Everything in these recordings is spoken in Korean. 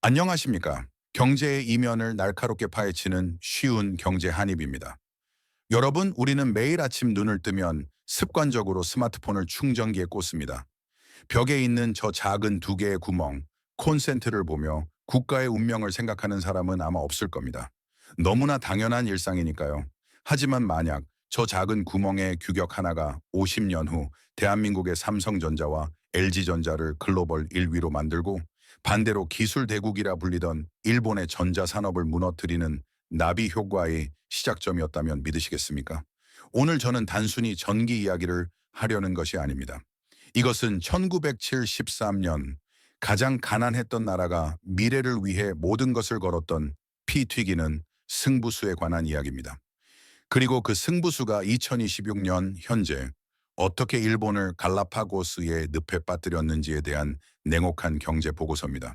안녕하십니까. 경제의 이면을 날카롭게 파헤치는 쉬운 경제 한입입니다. 여러분, 우리는 매일 아침 눈을 뜨면 습관적으로 스마트폰을 충전기에 꽂습니다. 벽에 있는 저 작은 두 개의 구멍, 콘센트를 보며 국가의 운명을 생각하는 사람은 아마 없을 겁니다. 너무나 당연한 일상이니까요. 하지만 만약 저 작은 구멍의 규격 하나가 50년 후 대한민국의 삼성전자와 LG전자를 글로벌 1위로 만들고 반대로 기술 대국이라 불리던 일본의 전자산업을 무너뜨리는 나비 효과의 시작점이었다면 믿으시겠습니까? 오늘 저는 단순히 전기 이야기를 하려는 것이 아닙니다. 이것은 1973년 가장 가난했던 나라가 미래를 위해 모든 것을 걸었던 피 튀기는 승부수에 관한 이야기입니다. 그리고 그 승부수가 2026년 현재 어떻게 일본을 갈라파고스의 늪에 빠뜨렸는지에 대한 냉혹한 경제 보고서입니다.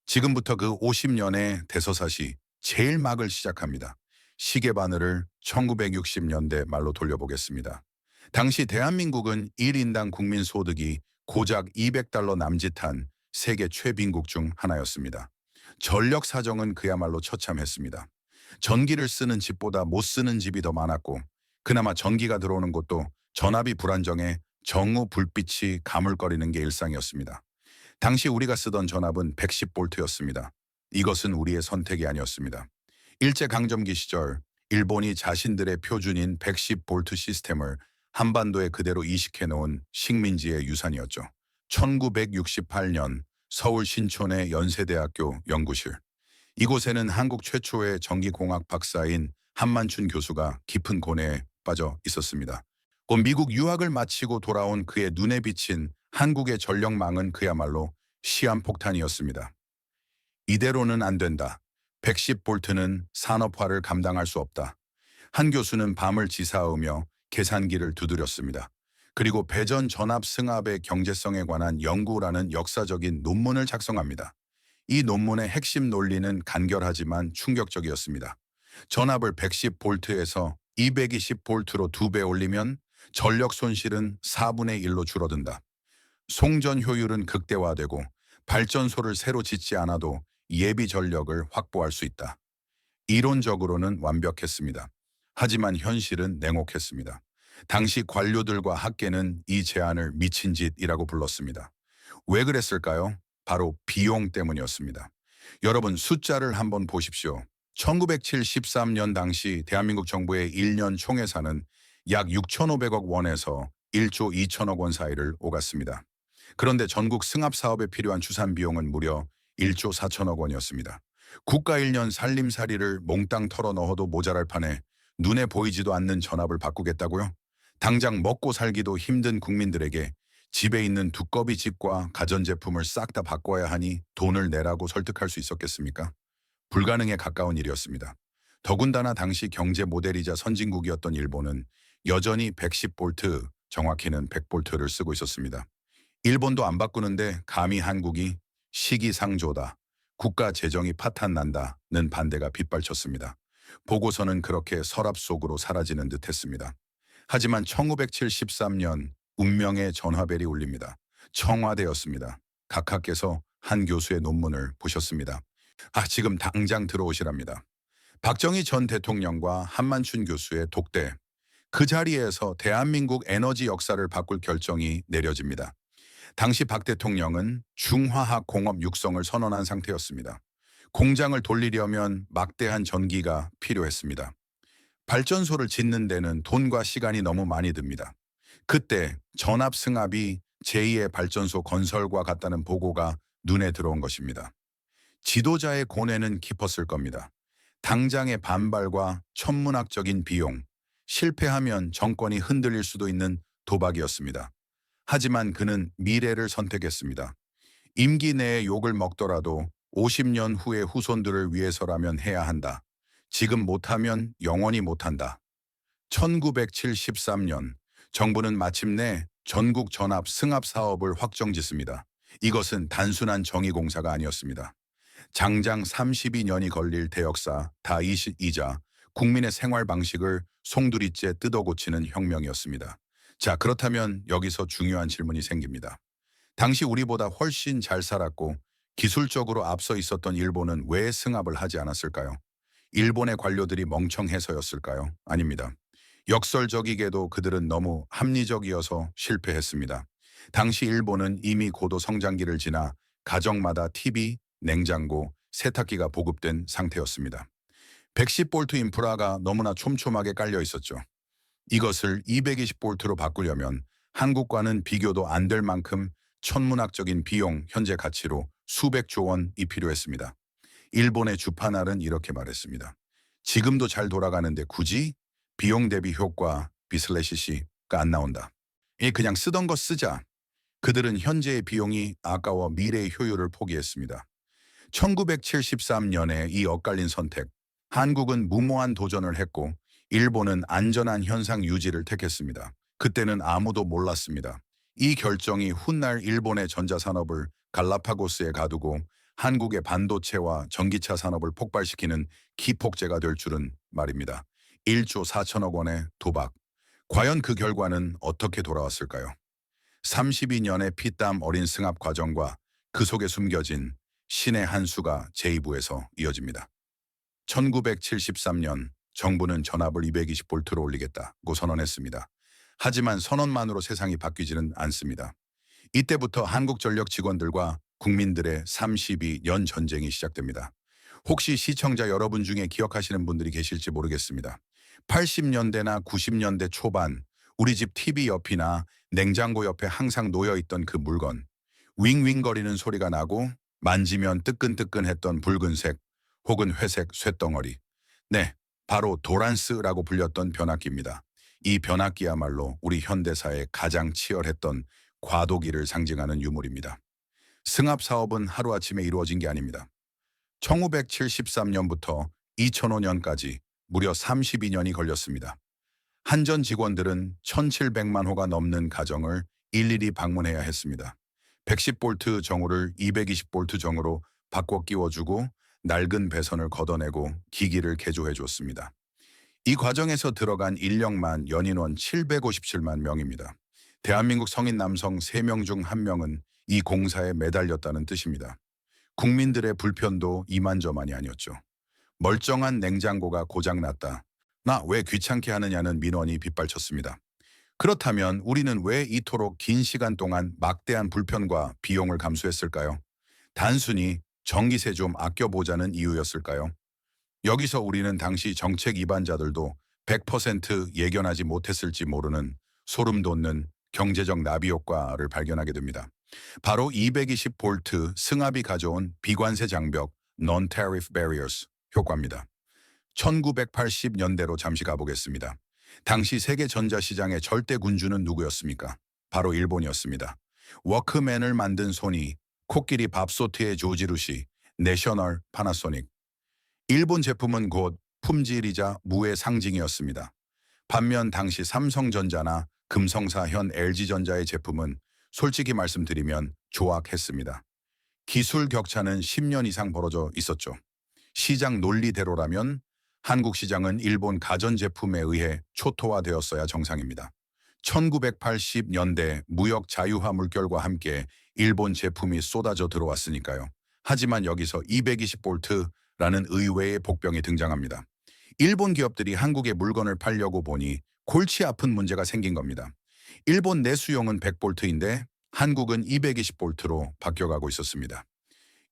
지금부터 그 50년의 대서사시 제일 막을 시작합니다. 시계바늘을 1960년대 말로 돌려보겠습니다. 당시 대한민국은 1인당 국민 소득이 고작 200달러 남짓한 세계 최빈국 중 하나였습니다. 전력 사정은 그야말로 처참했습니다. 전기를 쓰는 집보다 못 쓰는 집이 더 많았고 그나마 전기가 들어오는 곳도 전압이 불안정해 정오 불빛이 가물거리는 게 일상이었습니다. 당시 우리가 쓰던 전압은 110볼트였습니다. 이것은 우리의 선택이 아니었습니다. 일제강점기 시절 일본이 자신들의 표준인 110볼트 시스템을 한반도에 그대로 이식해 놓은 식민지의 유산이었죠. 1968년 서울 신촌의 연세대학교 연구실. 이곳에는 한국 최초의 전기공학 박사인 한만춘 교수가 깊은 고뇌에 빠져 있었습니다. 곧 미국 유학을 마치고 돌아온 그의 눈에 비친 한국의 전력망은 그야말로 시한폭탄이었습니다. 이대로는 안 된다. 110볼트는 산업화를 감당할 수 없다. 한 교수는 밤을 지사하며 계산기를 두드렸습니다. 그리고 배전 전압 승합의 경제성에 관한 연구라는 역사적인 논문을 작성합니다. 이 논문의 핵심 논리는 간결하지만 충격적이었습니다. 전압을 110볼트에서 220볼트로 2배 올리면 전력 손실은 4분의 1로 줄어든다. 송전 효율은 극대화되고 발전소를 새로 짓지 않아도 예비 전력을 확보할 수 있다. 이론적으로는 완벽했습니다. 하지만 현실은 냉혹했습니다. 당시 관료들과 학계는 이 제안을 미친 짓이라고 불렀습니다. 왜 그랬을까요? 바로 비용 때문이었습니다. 여러분, 숫자를 한번 보십시오. 1973년 당시 대한민국 정부의 1년 총예산은 약 6,500억 원에서 1조 2천억 원 사이를 오갔습니다. 그런데 전국 승합 사업에 필요한 추산 비용은 무려 1조 4천억 원이었습니다. 국가 1년 살림살이를 몽땅 털어 넣어도 모자랄 판에 눈에 보이지도 않는 전압을 바꾸겠다고요? 당장 먹고 살기도 힘든 국민들에게 집에 있는 두꺼비 집과 가전제품을 싹 다 바꿔야 하니 돈을 내라고 설득할 수 있었겠습니까? 불가능에 가까운 일이었습니다. 더군다나 당시 경제 모델이자 선진국이었던 일본은 여전히 110볼트, 정확히는 100볼트를 쓰고 있었습니다. 일본도 안 바꾸는데 감히 한국이 시기상조다, 국가 재정이 파탄난다는 반대가 빗발쳤습니다. 보고서는 그렇게 서랍 속으로 사라지는 듯했습니다. 하지만 1973년 운명의 전화벨이 울립니다. 청와대였습니다. 각하께서 한 교수의 논문을 보셨습니다. 지금 당장 들어오시랍니다. 박정희 전 대통령과 한만춘 교수의 독대. 그 자리에서 대한민국 에너지 역사를 바꿀 결정이 내려집니다. 당시 박 대통령은 중화학 공업 육성을 선언한 상태였습니다. 공장을 돌리려면 막대한 전기가 필요했습니다. 발전소를 짓는 데는 돈과 시간이 너무 많이 듭니다. 그때 전압 승합이 제2의 발전소 건설과 같다는 보고가 눈에 들어온 것입니다. 지도자의 고뇌는 깊었을 겁니다. 당장의 반발과 천문학적인 비용, 실패하면 정권이 흔들릴 수도 있는 도박이었습니다. 하지만 그는 미래를 선택했습니다. 임기 내에 욕을 먹더라도 50년 후의 후손들을 위해서라면 해야 한다. 지금 못하면 영원히 못한다. 1973년 정부는 마침내 전국 전압 승합 사업을 확정짓습니다. 이것은 단순한 정의공사가 아니었습니다. 장장 32년이 걸릴 대역사 다이자 국민의 생활 방식을 송두리째 뜯어고치는 혁명이었습니다. 자, 그렇다면 여기서 중요한 질문이 생깁니다. 당시 우리보다 훨씬 잘 살았고 기술적으로 앞서 있었던 일본은 왜 승합을 하지 않았을까요? 일본의 관료들이 멍청해서였을까요? 아닙니다. 역설적이게도 그들은 너무 합리적이어서 실패했습니다. 당시 일본은 이미 고도 성장기를 지나 가정마다 TV, 냉장고, 세탁기가 보급된 상태였습니다. 110볼트 인프라가 너무나 촘촘하게 깔려 있었죠. 이것을 220볼트로 바꾸려면 한국과는 비교도 안 될 만큼 천문학적인 비용, 현재 가치로 수백조 원이 필요했습니다. 일본의 주판알은 이렇게 말했습니다. 지금도 잘 돌아가는데 굳이 비용 대비 효과 비슬래시시가 안 나온다. 이 그냥 쓰던 거 쓰자. 그들은 현재의 비용이 아까워 미래의 효율을 포기했습니다. 1973년에 이 엇갈린 선택, 한국은 무모한 도전을 했고 일본은 안전한 현상 유지를 택했습니다. 그때는 아무도 몰랐습니다. 이 결정이 훗날 일본의 전자산업을 갈라파고스에 가두고 한국의 반도체와 전기차 산업을 폭발시키는 기폭제가 될 줄은 말입니다. 1조 4천억 원의 도박. 과연 그 결과는 어떻게 돌아왔을까요? 32년의 피땀 어린 승합 과정과 그 속에 숨겨진 신의 한 수가 제2부에서 이어집니다. 1973년 정부는 전압을 220볼트로 올리겠다고 선언했습니다. 하지만 선언만으로 세상이 바뀌지는 않습니다. 이때부터 한국전력 직원들과 국민들의 32년 전쟁이 시작됩니다. 혹시 시청자 여러분 중에 기억하시는 분들이 계실지 모르겠습니다. 80년대나 90년대 초반 우리 집 TV 옆이나 냉장고 옆에 항상 놓여있던 그 물건, 윙윙거리는 소리가 나고 만지면 뜨끈뜨끈했던 붉은색 혹은 회색 쇳덩어리. 네, 바로 도란스라고 불렸던 변압기입니다. 이 변압기야말로 우리 현대사의 가장 치열했던 과도기를 상징하는 유물입니다. 승합 사업은 하루아침에 이루어진 게 아닙니다. 1973년부터 2005년까지 무려 32년이 걸렸습니다. 한전 직원들은 1700만 호가 넘는 가정을 일일이 방문해야 했습니다. 110볼트 정우를 220볼트 정으로 바꿔 끼워주고 낡은 배선을 걷어내고 기기를 개조해 줬습니다. 이 과정에서 들어간 인력만 연인원 757만 명입니다. 대한민국 성인 남성 3명 중 1명은 이 공사에 매달렸다는 뜻입니다. 국민들의 불편도 이만저만이 아니었죠. 멀쩡한 냉장고가 고장났다. 나 왜 귀찮게 하느냐는 민원이 빗발쳤습니다. 그렇다면 우리는 왜 이토록 긴 시간 동안 막대한 불편과 비용을 감수했을까요? 단순히 전기세 좀 아껴보자는 이유였을까요? 여기서 우리는 당시 정책 위반자들도 100% 예견하지 못했을지 모르는 소름 돋는 경제적 나비 효과를 발견하게 됩니다. 바로 220볼트 승합이 가져온 비관세 장벽 Non-Tariff Barriers 효과입니다. 1980년대로 잠시 가보겠습니다. 당시 세계 전자시장의 절대 군주는 누구였습니까? 바로 일본이었습니다. 워크맨을 만든 소니, 코끼리 밥솥의 조지루시, 내셔널 파나소닉. 일본 제품은 곧 품질이자 무의 상징이었습니다. 반면 당시 삼성전자나 금성사 현 LG전자의 제품은 솔직히 말씀드리면 조악했습니다. 기술 격차는 10년 이상 벌어져 있었죠. 시장 논리대로라면 한국 시장은 일본 가전제품에 의해 초토화되었어야 정상입니다. 1980년대 무역 자유화 물결과 함께 일본 제품이 쏟아져 들어왔으니까요. 하지만 여기서 220볼트라는 의외의 복병이 등장합니다. 일본 기업들이 한국에 물건을 팔려고 보니 골치 아픈 문제가 생긴 겁니다. 일본 내수용은 100볼트인데 한국은 220볼트로 바뀌어가고 있었습니다.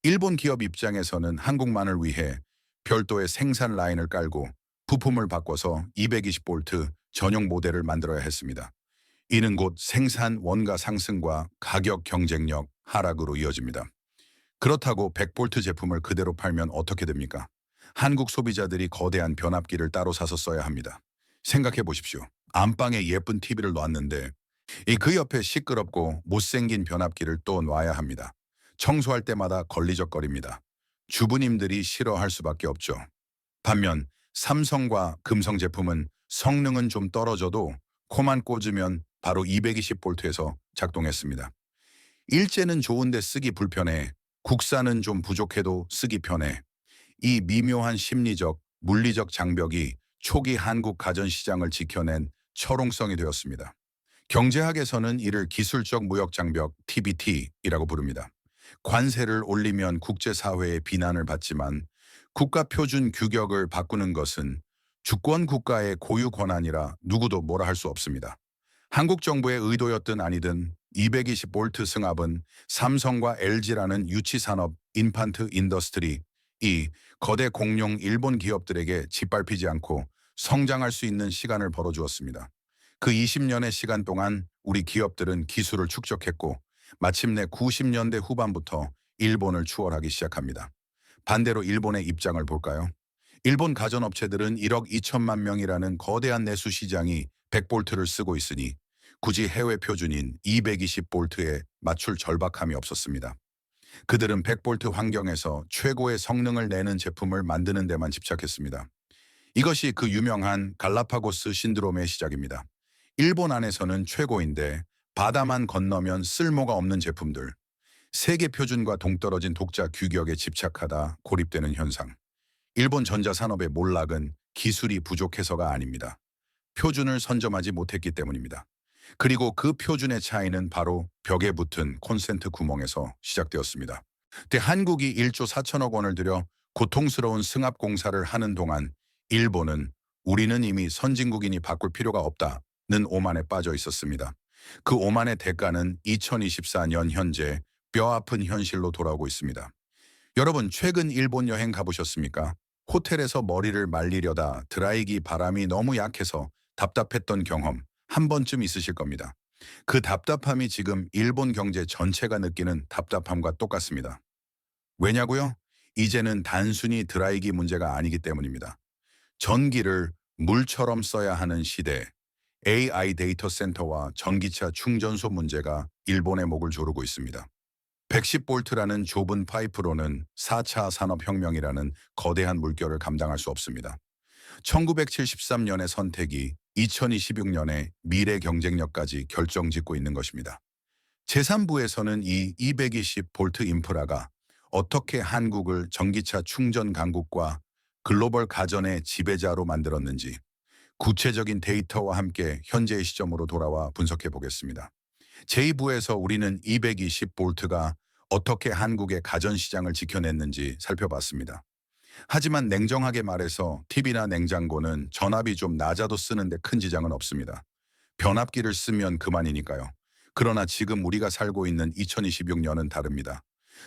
일본 기업 입장에서는 한국만을 위해 별도의 생산 라인을 깔고 부품을 바꿔서 220볼트 전용 모델을 만들어야 했습니다. 이는 곧 생산 원가 상승과 가격 경쟁력 하락으로 이어집니다. 그렇다고 100볼트 제품을 그대로 팔면 어떻게 됩니까? 한국 소비자들이 거대한 변압기를 따로 사서 써야 합니다. 생각해 보십시오. 안방에 예쁜 TV를 놨는데 그 옆에 시끄럽고 못생긴 변압기를 또 놔야 합니다. 청소할 때마다 걸리적거립니다. 주부님들이 싫어할 수밖에 없죠. 반면 삼성과 금성 제품은 성능은 좀 떨어져도 코만 꽂으면 바로 220볼트에서 작동했습니다. 일제는 좋은데 쓰기 불편해. 국산은 좀 부족해도 쓰기 편해. 이 미묘한 심리적, 물리적 장벽이 초기 한국 가전시장을 지켜낸 철옹성이 되었습니다. 경제학에서는 이를 기술적 무역 장벽 TBT이라고 부릅니다. 관세를 올리면 국제사회의 비난을 받지만 국가표준 규격을 바꾸는 것은 주권 국가의 고유 권한이라 누구도 뭐라 할 수 없습니다. 한국 정부의 의도였든 아니든 220V 승합은 삼성과 LG라는 유치산업 인판트 인더스트리 이 거대 공룡 일본 기업들에게 짓밟히지 않고 성장할 수 있는 시간을 벌어주었습니다. 그 20년의 시간 동안 우리 기업들은 기술을 축적했고 마침내 90년대 후반부터 일본을 추월하기 시작합니다. 반대로 일본의 입장을 볼까요? 일본 가전업체들은 1억 2천만 명이라는 거대한 내수 시장이 100볼트를 쓰고 있으니 굳이 해외 표준인 220볼트에 맞출 절박함이 없었습니다. 그들은 100볼트 환경에서 최고의 성능을 내는 제품을 만드는 데만 집착했습니다. 이것이 그 유명한 갈라파고스 신드롬의 시작입니다. 일본 안에서는 최고인데 바다만 건너면 쓸모가 없는 제품들, 세계 표준과 동떨어진 독자 규격에 집착하다 고립되는 현상. 일본 전자산업의 몰락은 기술이 부족해서가 아닙니다. 표준을 선점하지 못했기 때문입니다. 그리고 그 표준의 차이는 바로 벽에 붙은 콘센트 구멍에서 시작되었습니다. 그때 한국이 1조 4천억 원을 들여 고통스러운 승합 공사를 하는 동안 일본은 우리는 이미 선진국이니 바꿀 필요가 없다는 오만에 빠져 있었습니다. 그 오만의 대가는 2024년 현재 뼈아픈 현실로 돌아오고 있습니다. 여러분 최근 일본 여행 가보셨습니까? 호텔에서 머리를 말리려다 드라이기 바람이 너무 약해서 답답했던 경험 한 번쯤 있으실 겁니다. 그 답답함이 지금 일본 경제 전체가 느끼는 답답함과 똑같습니다. 왜냐고요? 이제는 단순히 드라이기 문제가 아니기 때문입니다. 전기를 물처럼 써야 하는 시대, AI 데이터 센터와 전기차 충전소 문제가 일본의 목을 조르고 있습니다. 110볼트라는 좁은 파이프로는 4차 산업혁명이라는 거대한 물결을 감당할 수 없습니다. 1973년의 선택이 2026년의 미래 경쟁력까지 결정짓고 있는 것입니다. 제3부에서는 이 220볼트 인프라가 어떻게 한국을 전기차 충전 강국과 글로벌 가전의 지배자로 만들었는지 구체적인 데이터와 함께 현재의 시점으로 돌아와 분석해 보겠습니다. 제2부에서 우리는 220볼트가 어떻게 한국의 가전시장을 지켜냈는지 살펴봤습니다. 하지만 냉정하게 말해서 TV나 냉장고는 전압이 좀 낮아도 쓰는데 큰 지장은 없습니다. 변압기를 쓰면 그만이니까요. 그러나 지금 우리가 살고 있는 2026년은 다릅니다.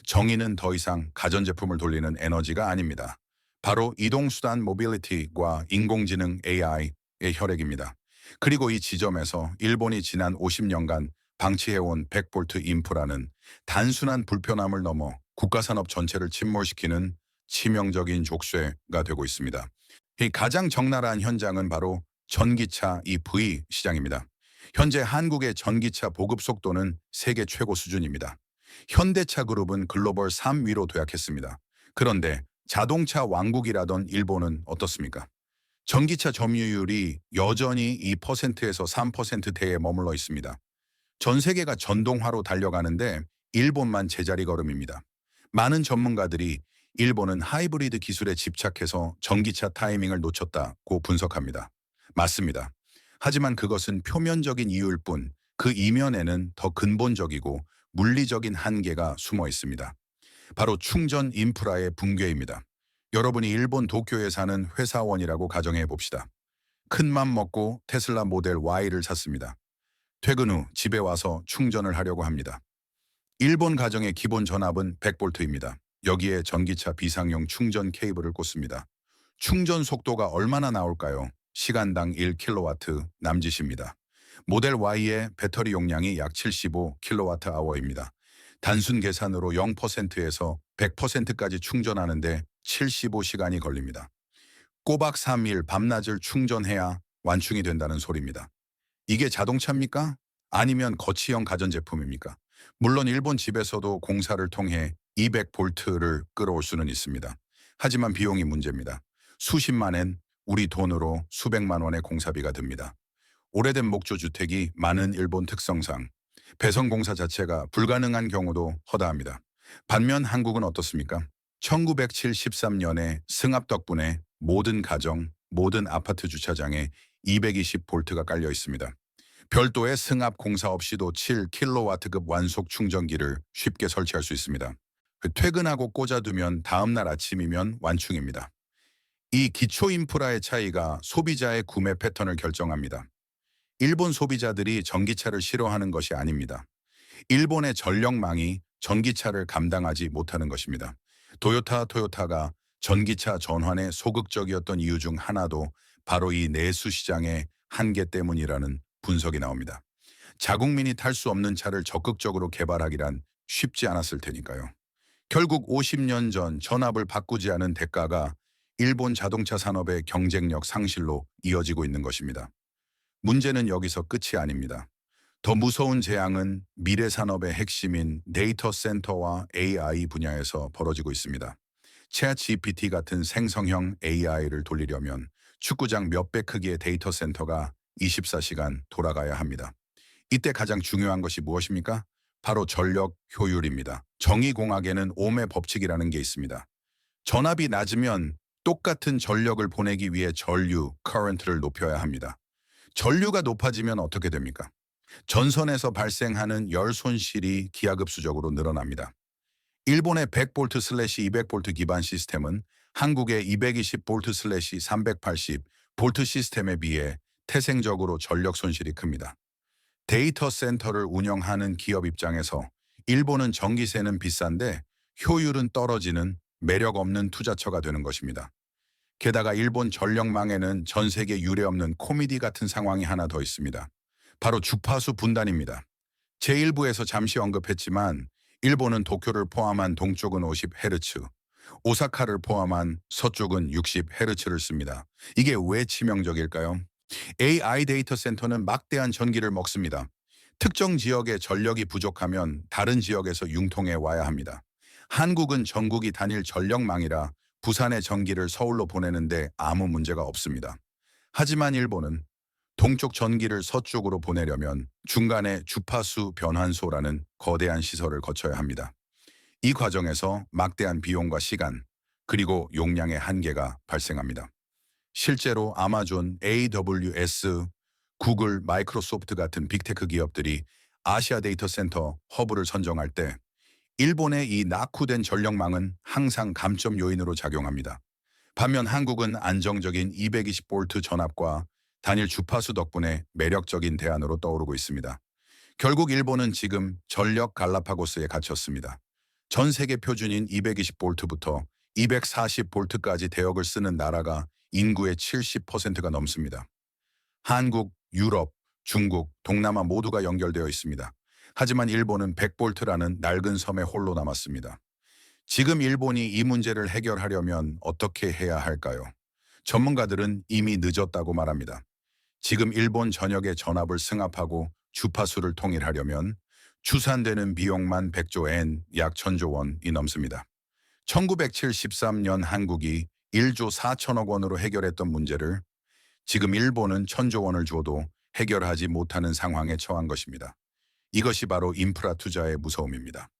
정의는 더 이상 가전제품을 돌리는 에너지가 아닙니다. 바로 이동수단 모빌리티와 인공지능 AI의 혈액입니다. 그리고 이 지점에서 일본이 지난 50년간 방치해온 100볼트 인프라는 단순한 불편함을 넘어 국가산업 전체를 침몰시키는 치명적인 족쇄가 되고 있습니다. 이 가장 적나라한 현장은 바로 전기차 EV 시장입니다. 현재 한국의 전기차 보급 속도는 세계 최고 수준입니다. 현대차 그룹은 글로벌 3위로 도약했습니다. 그런데 자동차 왕국이라던 일본은 어떻습니까? 전기차 점유율이 여전히 2%에서 3%대에 머물러 있습니다. 전 세계가 전동화로 달려가는데 일본만 제자리 걸음입니다. 많은 전문가들이 일본은 하이브리드 기술에 집착해서 전기차 타이밍을 놓쳤다고 분석합니다. 맞습니다. 하지만 그것은 표면적인 이유일 뿐 그 이면에는 더 근본적이고 물리적인 한계가 숨어 있습니다. 바로 충전 인프라의 붕괴입니다. 여러분이 일본 도쿄에 사는 회사원이라고 가정해 봅시다. 큰맘 먹고 테슬라 모델 Y를 샀습니다. 퇴근 후 집에 와서 충전을 하려고 합니다. 일본 가정의 기본 전압은 100볼트입니다. 여기에 전기차 비상용 충전 케이블을 꽂습니다. 충전 속도가 얼마나 나올까요? 시간당 1kW 남짓입니다. 모델 Y의 배터리 용량이 약 75kWh입니다. 단순 계산으로 0%에서 100%까지 충전하는데 75시간이 걸립니다. 꼬박 3일 밤낮을 충전해야 완충이 된다는 소리입니다. 이게 자동차입니까? 아니면 거치형 가전제품입니까? 물론 일본 집에서도 공사를 통해 200볼트를 끌어올 수는 있습니다. 하지만 비용이 문제입니다. 수십만 엔, 우리 돈으로 수백만 원의 공사비가 듭니다. 오래된 목조 주택이 많은 일본 특성상 배선 공사 자체가 불가능한 경우도 허다합니다. 반면 한국은 어떻습니까? 1973년에 승합 덕분에 모든 가정, 모든 아파트 주차장에 220볼트가 깔려 있습니다. 별도의 승합 공사 없이도 7kW급 완속 충전기를 쉽게 설치할 수 있습니다. 퇴근하고 꽂아두면 다음날 아침이면 완충입니다. 이 기초 인프라의 차이가 소비자의 구매 패턴을 결정합니다. 일본 소비자들이 전기차를 싫어하는 것이 아닙니다. 일본의 전력망이 전기차를 감당하지 못하는 것입니다. 토요타가 전기차 전환에 소극적이었던 이유 중 하나도 바로 이 내수 시장의 한계 때문이라는 분석이 나옵니다. 자국민이 탈 수 없는 차를 적극적으로 개발하기란 쉽지 않았을 테니까요. 결국 50년 전 전압을 바꾸지 않은 대가가 일본 자동차 산업의 경쟁력 상실로 이어지고 있는 것입니다. 문제는 여기서 끝이 아닙니다. 더 무서운 재앙은 미래 산업의 핵심인 데이터 센터와 AI 분야에서 벌어지고 있습니다. 챗 GPT 같은 생성형 AI를 돌리려면 축구장 몇 배 크기의 데이터 센터가 24시간 돌아가야 합니다. 이때 가장 중요한 것이 무엇입니까? 바로 전력 효율입니다. 정의공학에는 옴의 법칙이라는 게 있습니다. 전압이 낮으면 똑같은 전력을 보내기 위해 전류, current를 높여야 합니다. 전류가 높아지면 어떻게 됩니까? 전선에서 발생하는 열 손실이 기하급수적으로 늘어납니다. 일본의 100V/200V 기반 시스템은 한국의 220V/380V 시스템에 비해 태생적으로 전력 손실이 큽니다. 데이터 센터를 운영하는 기업 입장에서 일본은 전기세는 비싼데 효율은 떨어지는 매력 없는 투자처가 되는 것입니다. 게다가 일본 전력망에는 전 세계 유례없는 코미디 같은 상황이 하나 더 있습니다. 바로 주파수 분단입니다. 제1부에서 잠시 언급했지만 일본은 도쿄를 포함한 동쪽은 50Hz, 오사카를 포함한 서쪽은 60Hz를 씁니다. 이게 왜 치명적일까요? AI 데이터 센터는 막대한 전기를 먹습니다. 특정 지역에 전력이 부족하면 다른 지역에서 융통해 와야 합니다. 한국은 전국이 단일 전력망이라 부산의 전기를 서울로 보내는데 아무 문제가 없습니다. 하지만 일본은 동쪽 전기를 서쪽으로 보내려면 중간에 주파수 변환소라는 거대한 시설을 거쳐야 합니다. 이 과정에서 막대한 비용과 시간, 그리고 용량의 한계가 발생합니다. 실제로 아마존, AWS, 구글, 마이크로소프트 같은 빅테크 기업들이 아시아 데이터 센터 허브를 선정할 때 일본의 이 낙후된 전력망은 항상 감점 요인으로 작용합니다. 반면 한국은 안정적인 220V 전압과 단일 주파수 덕분에 매력적인 대안으로 떠오르고 있습니다. 결국 일본은 지금 전력 갈라파고스에 갇혔습니다. 전 세계 표준인 220V부터 240V까지 대역을 쓰는 나라가 인구의 70%가 넘습니다. 한국, 유럽, 중국, 동남아 모두가 연결되어 있습니다. 하지만 일본은 100V라는 낡은 섬에 홀로 남았습니다. 지금 일본이 이 문제를 해결하려면 어떻게 해야 할까요? 전문가들은 이미 늦었다고 말합니다. 지금 일본 전역의 전압을 승합하고 주파수를 통일하려면 추산되는 비용만 100조 엔, 약 1000조 원이 넘습니다. 1973년 한국이 1조 4천억 원으로 해결했던 문제를 지금 일본은 1000조 원을 줘도 해결하지 못하는 상황에 처한 것입니다. 이것이 바로 인프라 투자의 무서움입니다.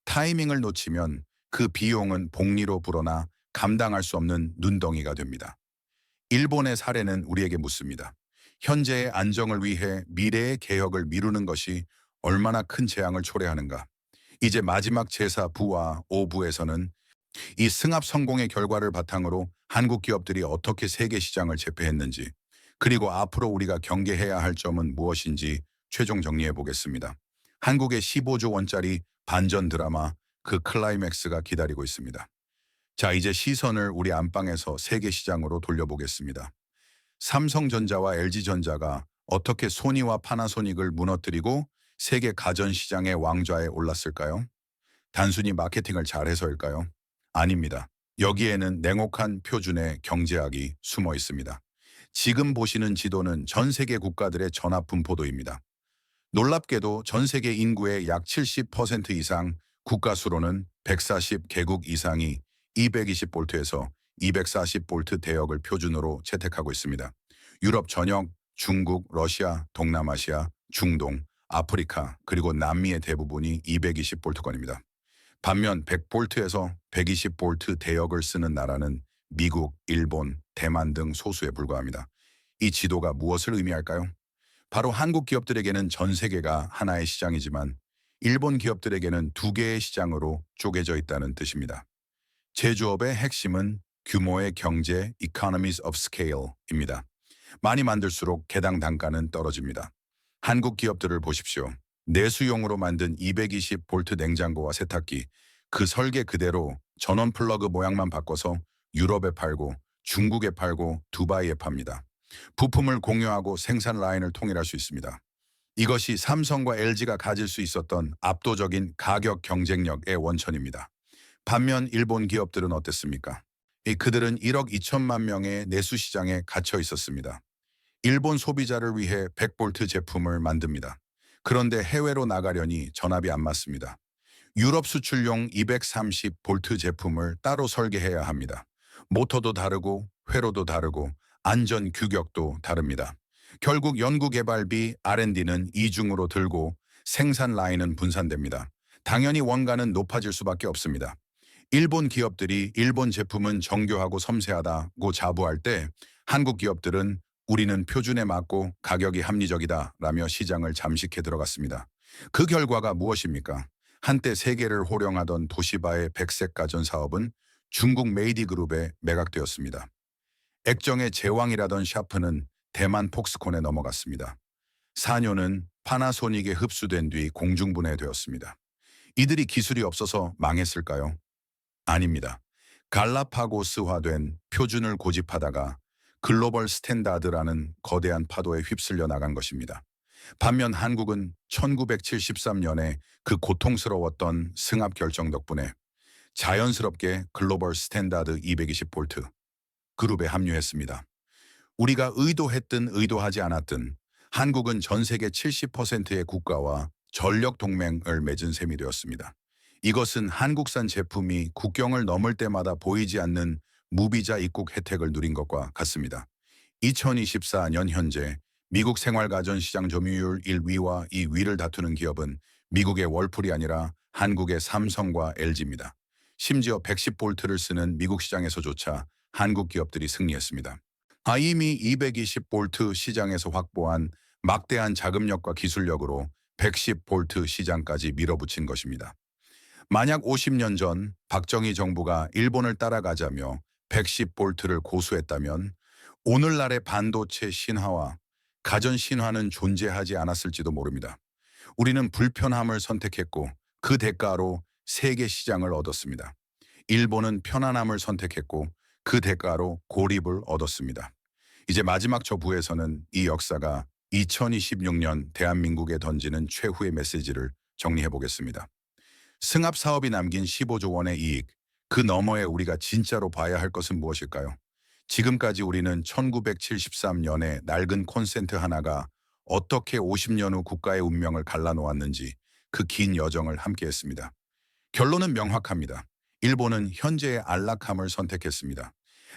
타이밍을 놓치면 그 비용은 복리로 불어나 감당할 수 없는 눈덩이가 됩니다. 일본의 사례는 우리에게 묻습니다. 현재의 안정을 위해 미래의 개혁을 미루는 것이 얼마나 큰 재앙을 초래하는가. 이제 마지막 제사 부와 5부에서는 이 승합 성공의 결과를 바탕으로 한국 기업들이 어떻게 세계 시장을 제패했는지, 그리고 앞으로 우리가 경계해야 할 점은 무엇인지 최종 정리해 보겠습니다. 한국의 15조 원짜리 반전 드라마 그 클라이맥스가 기다리고 있습니다. 자, 이제 시선을 우리 안방에서 세계 시장으로 돌려보겠습니다. 삼성전자와 LG전자가 어떻게 소니와 파나소닉을 무너뜨리고 세계 가전시장의 왕좌에 올랐을까요? 단순히 마케팅을 잘해서일까요? 아닙니다. 여기에는 냉혹한 표준의 경제학이 숨어 있습니다. 지금 보시는 지도는 전 세계 국가들의 전압 분포도입니다. 놀랍게도 전 세계 인구의 약 70% 이상, 국가 수로는 140개국 이상이 220V에서 240V 대역을 표준으로 채택하고 있습니다. 유럽 전역, 중국, 러시아, 동남아시아, 중동, 아프리카, 그리고 남미의 대부분이 220V권입니다. 반면 100V에서 120V 대역을 쓰는 나라는 미국, 일본, 대만 등 소수에 불과합니다. 이 지도가 무엇을 의미할까요? 바로 한국 기업들에게는 전 세계가 하나의 시장이지만 일본 기업들에게는 두 개의 시장으로 쪼개져 있다는 뜻입니다. 제조업의 핵심은 규모의 경제, economies of scale입니다. 많이 만들수록 개당 단가는 떨어집니다. 한국 기업들을 보십시오. 내수용으로 만든 220V 냉장고와 세탁기, 그 설계 그대로 전원 플러그 모양만 바꿔서 유럽에 팔고 중국에 팔고 두바이에 팝니다. 부품을 공유하고 생산 라인을 통일할 수 있습니다. 이것이 삼성과 LG가 가질 수 있었던 압도적인 가격 경쟁력의 원천입니다. 반면 일본 기업들은 어땠습니까? 그들은 1억 2천만 명의 내수 시장에 갇혀 있었습니다. 일본 소비자를 위해 100V 제품을 만듭니다. 그런데 해외로 나가려니 전압이 안 맞습니다. 유럽 수출용 230V 제품을 따로 설계해야 합니다. 모터도 다르고 회로도 다르고 안전 규격도 다릅니다. 결국 연구개발비 R&D는 이중으로 들고 생산 라인은 분산됩니다. 당연히 원가는 높아질 수밖에 없습니다. 일본 기업들이 일본 제품은 정교하고 섬세하다고 자부할 때 한국 기업들은 우리는 표준에 맞고 가격이 합리적이다 라며 시장을 잠식해 들어갔습니다. 그 결과가 무엇입니까? 한때 세계를 호령하던 도시바의 백색 가전 사업은 중국 메이디그룹에 매각되었습니다. 액정의 제왕이라던 샤프는 대만 폭스콘에 넘어갔습니다. 사뇨는 파나소닉에 흡수된 뒤 공중분해되었습니다. 이들이 기술이 없어서 망했을까요? 아닙니다. 갈라파고스화된 표준을 고집하다가 글로벌 스탠다드라는 거대한 파도에 휩쓸려 나간 것입니다. 반면 한국은 1973년에 그 고통스러웠던 승합 결정 덕분에 자연스럽게 글로벌 스탠다드 220V 그룹에 합류했습니다. 우리가 의도했든 의도하지 않았든 한국은 전 세계 70%의 국가와 전력 동맹을 맺은 셈이 되었습니다. 이것은 한국산 제품이 국경을 넘을 때마다 보이지 않는 무비자 입국 혜택을 누린 것과 같습니다. 2024년 현재 미국 생활가전 시장 점유율 1위와 2위를 다투는 기업은 미국의 월풀이 아니라 한국의 삼성과 LG입니다. 심지어 110V를 쓰는 미국 시장에서조차 한국 기업들이 승리했습니다. 이미 220V 시장에서 확보한 막대한 자금력과 기술력으로 110V 시장까지 밀어붙인 것입니다. 만약 50년 전 박정희 정부가 일본을 따라가자며 110V를 고수했다면 오늘날의 반도체 신화와 가전 신화는 존재하지 않았을지도 모릅니다. 우리는 불편함을 선택했고 그 대가로 세계 시장을 얻었습니다. 일본은 편안함을 선택했고 그 대가로 고립을 얻었습니다. 이제 마지막 저부에서는 이 역사가 2026년 대한민국에 던지는 최후의 메시지를 정리해 보겠습니다. 승합 사업이 남긴 15조 원의 이익, 그 너머에 우리가 진짜로 봐야 할 것은 무엇일까요? 지금까지 우리는 1973년에 낡은 콘센트 하나가 어떻게 50년 후 국가의 운명을 갈라놓았는지 그 긴 여정을 함께했습니다. 결론은 명확합니다. 일본은 현재의 안락함을 선택했습니다.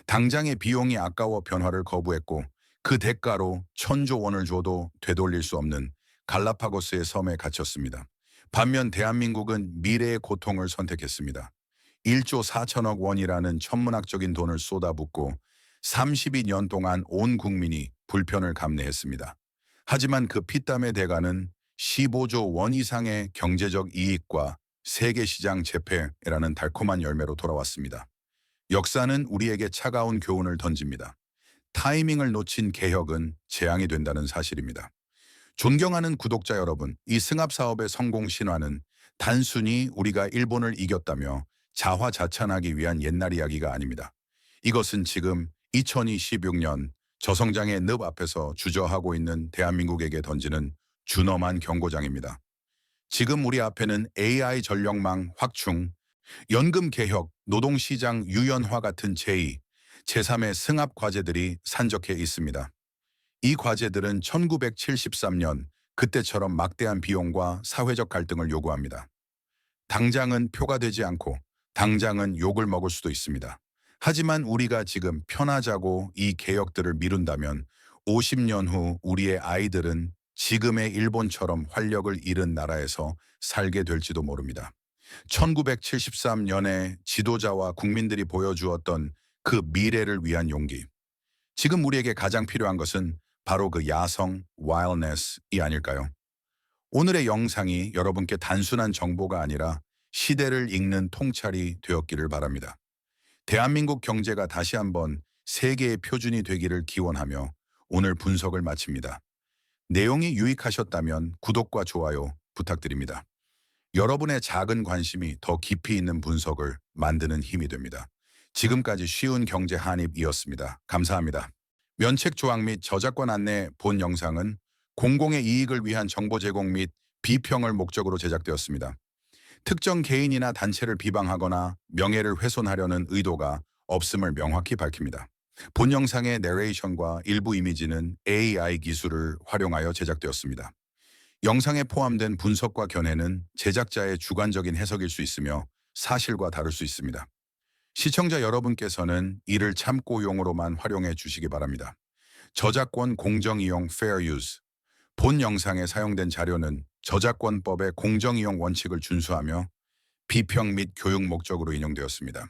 당장의 비용이 아까워 변화를 거부했고 그 대가로 1,000조 원을 줘도 되돌릴 수 없는 갈라파고스의 섬에 갇혔습니다. 반면 대한민국은 미래의 고통을 선택했습니다. 1조 4천억 원이라는 천문학적인 돈을 쏟아붓고 32년 동안 온 국민이 불편을 감내했습니다. 하지만 그 피땀의 대가는 15조 원 이상의 경제적 이익과 세계 시장 재패라는 달콤한 열매로 돌아왔습니다. 역사는 우리에게 차가운 교훈을 던집니다. 타이밍을 놓친 개혁은 재앙이 된다는 사실입니다. 존경하는 구독자 여러분, 이 승합 사업의 성공 신화는 단순히 우리가 일본을 이겼다며 자화자찬하기 위한 옛날 이야기가 아닙니다. 이것은 지금 2026년 저성장의 늪 앞에서 주저하고 있는 대한민국에게 던지는 준엄한 경고장입니다. 지금 우리 앞에는 AI 전력망 확충, 연금 개혁, 노동시장 유연화 같은 제2, 제3의 승합 과제들이 산적해 있습니다. 이 과제들은 1973년 그때처럼 막대한 비용과 사회적 갈등을 요구합니다. 당장은 표가 되지 않고 당장은 욕을 먹을 수도 있습니다. 하지만 우리가 지금 편하자고 이 개혁들을 미룬다면 50년 후 우리의 아이들은 지금의 일본처럼 활력을 잃은 나라에서 살게 될지도 모릅니다. 1973년에 지도자와 국민들이 보여주었던 그 미래를 위한 용기. 지금 우리에게 가장 필요한 것은 바로 그 야성, wildness이 아닐까요? 오늘의 영상이 여러분께 단순한 정보가 아니라 시대를 읽는 통찰이 되었기를 바랍니다. 대한민국 경제가 다시 한번 세계의 표준이 되기를 기원하며 오늘 분석을 마칩니다. 내용이 유익하셨다면 구독과 좋아요 부탁드립니다. 여러분의 작은 관심이 더 깊이 있는 분석을 만드는 힘이 됩니다. 지금까지 쉬운 경제 한입이었습니다. 감사합니다. 면책 조항 및 저작권 안내 본 영상은 공공의 이익을 위한 정보 제공 및 비평을 목적으로 제작되었습니다. 특정 개인이나 단체를 비방하거나 명예를 훼손하려는 의도가 없음을 명확히 밝힙니다. 본 영상의 내레이션과 일부 이미지는 AI 기술을 활용하여 제작되었습니다. 영상에 포함된 분석과 견해는 제작자의 주관적인 해석일 수 있으며 사실과 다를 수 있습니다. 시청자 여러분께서는 이를 참고용으로만 활용해 주시기 바랍니다. 저작권 공정이용 Fair Use. 본 영상에 사용된 자료는 저작권법의 공정이용 원칙을 준수하며 비평 및 교육 목적으로 인용되었습니다.